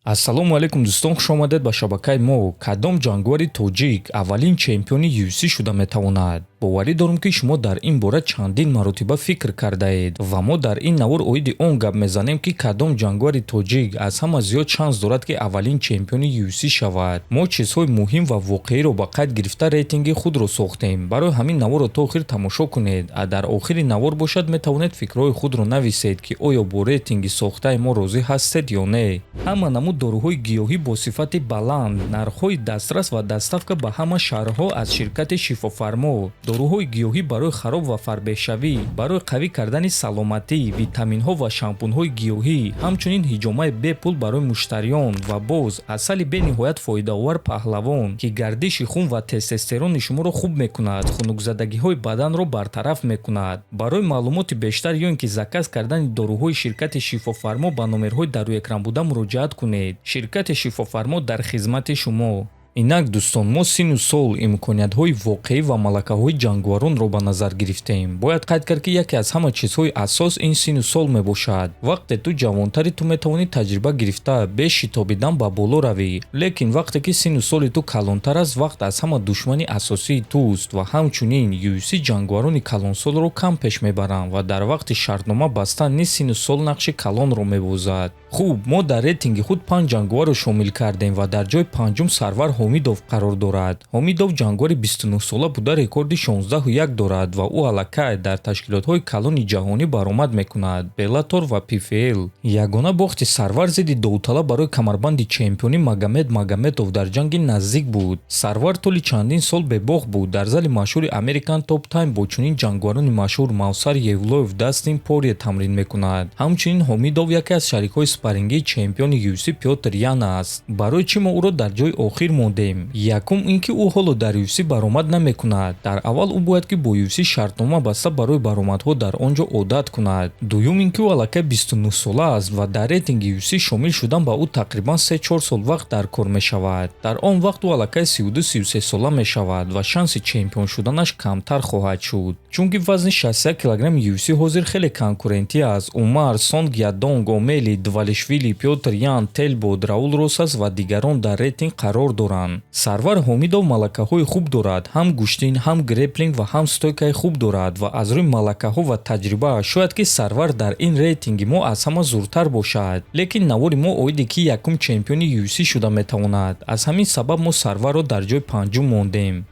Ассалому алайкум дӯстон, хуш омадед ба шабакаи мо. Кадом ҷангвари тоҷик аввалин чемпиони UFC шуда метавонад? боварӣ дорам ки шумо дар ин бора чандин маротиба фикр кардаед ва мо дар ин навор оиди он гап мезанем ки кадом ҷангвари тоҷик аз ҳама зиёд шанс дорад ки аввалин чемпиони UFC шавад. мо чизҳои муҳим ва воқеиро ба қайд гирифта рейтинги худро сохтем. барои ҳамин наворро то охир тамошо кунед. дар охири навор бошад метавонед фикрҳои худро нависед ки оё бо рейтинги сохтаи мо розӣ ҳастед ё не. ҳама намуд доруҳои гиёҳӣ бо сифати баланд, нархҳои дастрас ва дастафка ба ҳама шаҳрҳо аз ширкати шифофармо, доруҳои гиёҳӣ барои хароб ва фарбешавӣ, барои қавӣ кардани саломатӣ, витаминҳо ва шампунҳои гиёҳӣ, ҳамчунин ҳиҷомаи бепул барои муштариён ва боз асали бениҳоят фоидаовар паҳлавон ки гардиши хун ва тестостерони шуморо хуб мекунад, хунукзадагиҳои баданро бартараф мекунад. барои маълумоти бештар ё ин ки заказ кардани доруҳои ширкати шифофармо ба номерҳои дар рӯи экран буда муроҷиат кунед. ширкати шифофармо дар хизмати шумо. инак дӯстон, мо сину сол, имкониятҳои воқеӣ ва малакаҳои ҷангваронро ба назар гирифтем. бояд қайд кард ки яке аз ҳама чизҳои асос ин сину сол мебошад. вақте ту ҷавонтарӣ ту метавонӣ таҷриба гирифта бе шитобидан ба боло равӣ, лекин вақте ки сину соли ту калонтар аст, вақт аз ҳама душмани асосии туст ва ҳамчунин UFC ҷангварони калонсолро кам пеш мебаранд ва дар вақти шартнома бастан низ сину сол нақши калонро мебозад. хуб, мо дар рейтинги худ 5 ҷангварро шомил кардем ва дар ҷои панҷум Сарвар Ҳомидов қарор дорад. Ҳомидов ҷангвари 29 сола буда рекорди 16-1 дорад ва ӯ аллакай дар ташкилотҳои калони ҷаҳонӣ баромад мекунад, Беллатор ва PFL. ягона бохти Сарвар зидди Довталаб барои камарбанди чемпионӣ Магомед Магомедов дар ҷанги наздик буд. Сарвар тӯли чандин сол бебох буд. дар зали машҳури American Top Time бо чунин ҷангварони машҳур Мавсар Евлоев, Дастин Порье тамрин мекунад. ҳамчунин Ҳомидов яке аз шарикҳои спарингии чемпиони UFC Пётр Ян аст. барои чӣ мо ӯро дар ҷои охир мондем? якум ин ки ӯ ҳоло дар UFC баромад намекунад. дар аввал ӯ бояд ки бо UFC шартнома баста барои баромадҳо дар он ҷо одат кунад. дуюм ин ки ӯ аллакай 29 сола аст ва дар рейтинги UFC шомил шудан ба ӯ тақрибан 3-4 сол вақт дар кор мешавад. дар он вақт ӯ аллакай 32-33 сола мешавад ва шанси чемпион шуданаш камтар хоҳад шуд. чунки вазни 61 килограмми UFC ҳозир хеле конкурентӣ аст. Умар, Сонг Ядонг, Омели, Двалишвили, Пётр Ян, Телбод, Раул Росас ва дигарон дар рейтинг қарор доранд. Сарвар Ҳомидов малакаҳои хуб дорад, ҳам гӯштин, ҳам греплинг ва ҳам стойкаи хуб дорад ва аз рӯи малакаҳо ва таҷриба шояд ки Сарвар дар ин рейтинги мо аз ҳама зуртар бошад. лекин навори мо оиде ки якум чемпиони UFC шуда метавонад. аз ҳамин сабаб мо Сарварро дар ҷои панҷум мондем.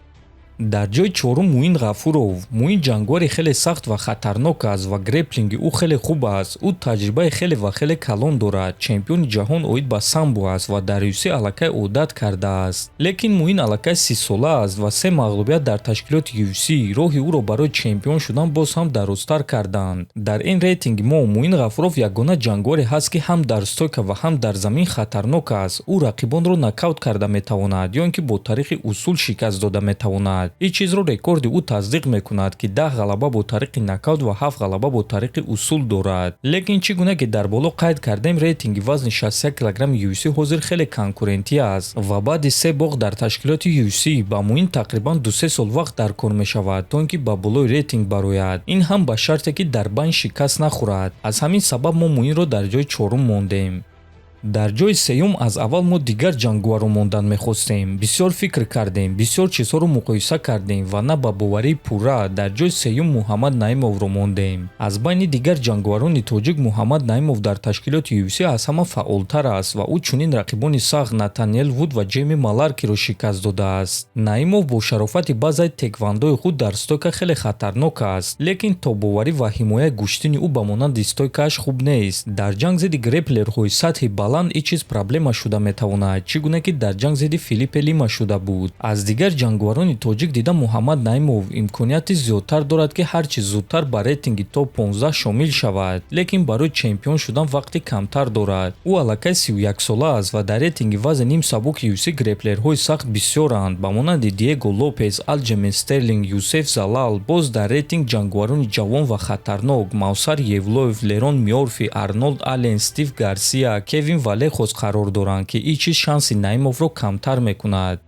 дар ҷои чорум Муин Ғафуров. Муин ҷангвари хеле сахт ва хатарнок аст ва греплинги ӯ хеле хуб аст. ӯ таҷрибаи хеле ва хеле калон дорад. чемпиони ҷаҳон оид ба самбо аст ва дар UFC аллакай одат кардааст. лекин Муин аллакай 30 сола аст ва 3 мағлубият дар ташкилоти UFC роҳи ӯро барои чемпион шудан боз ҳам дарозтар карданд. дар ин рейтинги мо Муин Ғафуров ягона ҷангваре ҳаст ки ҳам дар стойка ва ҳам дар замин хатарнок аст. ӯ рақибонро нокаут карда метавонад ё ин ки бо тариқи усул шикаст дода метавонад. ин чизро рекорди ӯ тасдиқ мекунад ки 10 ғалаба бо тариқи нокаут ва 7 ғалаба бо тариқи усул дорад. лекин чӣ гуна ки дар боло қайд кардем, рейтинги вазни 61 килограмми UFC ҳозир хеле конкурентӣ аст ва баъди 3 бох дар ташкилоти UFC ба Муин тақрибан 2-3 сол вақт дар кор мешавад то ин ки ба болои рейтинг барояд. ин ҳам ба шарте ки дар байн шикаст нахӯрад. аз ҳамин сабаб мо Муинро дар ҷои чорум мондем. дар ҷои сеюм аз аввал мо дигар ҷангварро мондан мехостем. бисёр фикр кардем, бисёр чизҳоро муқоиса кардем ва на ба боварии пурра дар ҷои сеюм Муҳаммад Наимовро мондем. аз байни дигар ҷангварони тоҷик Муҳаммад Наимов дар ташкилоти UFC аз ҳама фаъолтар аст ва ӯ чунин рақибони сахт Натаниэл Вуд ва Ҷейми Маларкиро шикаст додааст. Наимов бо шарофати баъзаи теквандои худ дар стойка хеле хатарнок аст, лекин тобоварӣ ва ҳимояи гӯштини ӯ ба монанди стойкааш хуб нест. дар ҷанг зидди греплерҳои сатҳи баланд ин чиз проблема шуда метавонад, чӣ гуна ки дар ҷанг зидди Филиппе Лима шуда буд. аз дигар ҷангварони тоҷик дида Муҳаммад Наимов имконияти зиёдтар дорад ки ҳарчи зудтар ба рейтинги топ 15 шомил шавад, лекин барои чемпион шудан вақти камтар дорад. ӯ аллакай 31 сола аст ва дар рейтинги вазни ним сабук UFC греплерҳои сахт бисёранд ба монанди Диего Лопес, Алҷемин Стерлинг, Юсеф Залал. боз дар рейтинг ҷангварони ҷавон ва хатарнок Мавсар Евлоев, Лерон Мёрфи, Арнолд Аллен, Стив Гарсия, Кевин Валехос қарор доранд ки ин чиз шанси Наимовро камтар мекунад.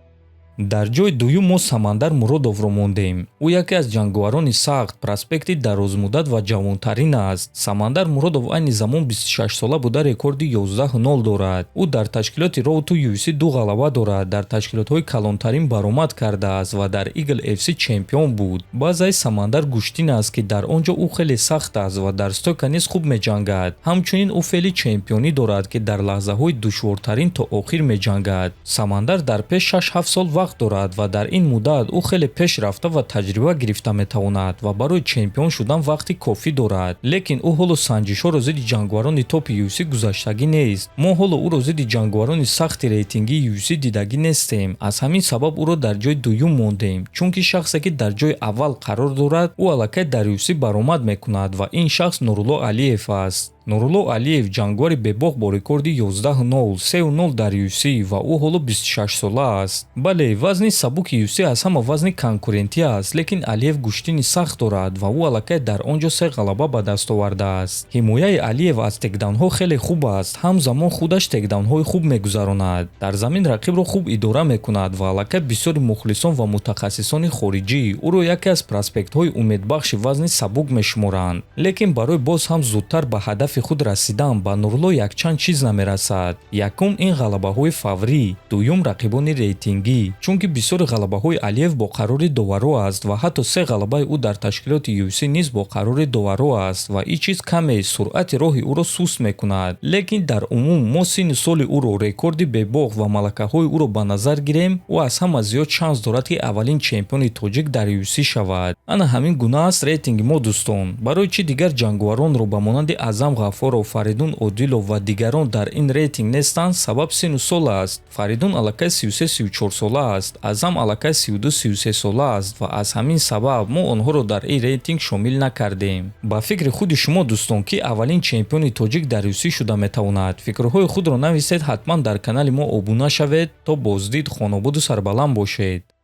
дар ҷойи дуюм мо Самандар Муродовро мондем. Ӯ яке аз ҷанговарони сахт, проспекти дарозмуддат ва ҷавонтарин аст. Самандар Муродов айни замон 26 сола буда рекорди 11-0 дорад. ӯ дар ташкилоти Роуту UFC 2 ғалаба дорад, дар ташкилотҳои калонтарин баромад кардааст ва дар Eagle FC чемпион буд. Баъзаи Самандар гӯштин аст ки дар он ҷо ӯ хеле сахт аст ва дар стойка низ хуб меҷангад. Ҳамчунин ӯ феъли чемпионӣ дорад ки дар лаҳзаҳои душвортарин то охир меҷангад. Самандар дар пеш 6-7 сол вақт дорад ва дар ин муддат ӯ хеле пеш рафта ва таҷриба гирифта метавонад ва барои чемпион шудан вақти кофӣ дорад. Лекин ӯ ҳоло санҷишҳоро зидди ҷанговарони топи UFC гузаштагӣ нест. Мо ҳоло ӯро зидди ҷанговарони сахти рейтингии UFC дидагӣ нестем. Аз ҳамин сабаб ӯро дар ҷойи дуюм мондем, чунки шахсе ки дар ҷойи аввал қарор дорад, ӯ аллакай дар UFC баромад мекунад ва ин шахс Нурулло Алиев аст. Нурулло Алиев ҷангвари бебоғ бо рекорди 11-0, 3-0 дар UFC ва ӯ ҳоло 26 сола аст. Бале, вазни сабуки UFC аз ҳама вазни конкурентӣ аст, лекин Алиев гӯштини сахт дорад ва ӯ аллакай дар он ҷо 3 ғалаба ба даст овардааст. Ҳимояи Алиев аз текдаунҳо хеле хуб аст, ҳамзамон худаш текдаунҳои хуб мегузаронад. Дар замин рақибро хуб идора мекунад ва аллакай бисёри мухлисон ва мутахассисони хориҷӣ ӯро яке аз проспектҳои умедбахши вазни сабук мешуморанд. Лекин барои боз ҳам зудтар ба ҳадаф худ расидан ба Нурулло якчанд чиз намерасад. Якум ин ғалабаҳои фаврӣ, дуюм рақибони рейтингӣ, чунки бисёри ғалабаҳои Алиев бо қарори доваро аст ва ҳатто 3 ғалабаи ӯ дар ташкилоти UFC низ бо қарори доваро аст ва ин чиз каме суръати роҳи ӯро суст мекунад. Лекин дар умум мо синни соли ӯро, рекорди бебоғ ва малакаҳои ӯро ба назар гирем, ӯ аз ҳама зиёд шанс дорад ки аввалин чемпиони тоҷик дар UFC шавад. Ана ҳамин гуна аст рейтинги мо дӯстон. Барои чӣ дигар ҷанговаронро ба монанди Азам Ғаффоров, Фаридун Одилов ва дигарон дар ин рейтинг нестанд, сабаб сину сол аст. Фаридун аллакай 33-34 сола аст, Азам аллакай 32-33 сола аст ва аз ҳамин сабаб мо онҳоро дар ин рейтинг шомил накардем. Ба фикри худи шумо дӯстон, ки аввалин чемпиони тоҷик дар UFC шуда метавонад? Фикрҳои худро нависед, ҳатман дар канали мо обуна шавед. То боздид, хонободу сарбаланд бошед.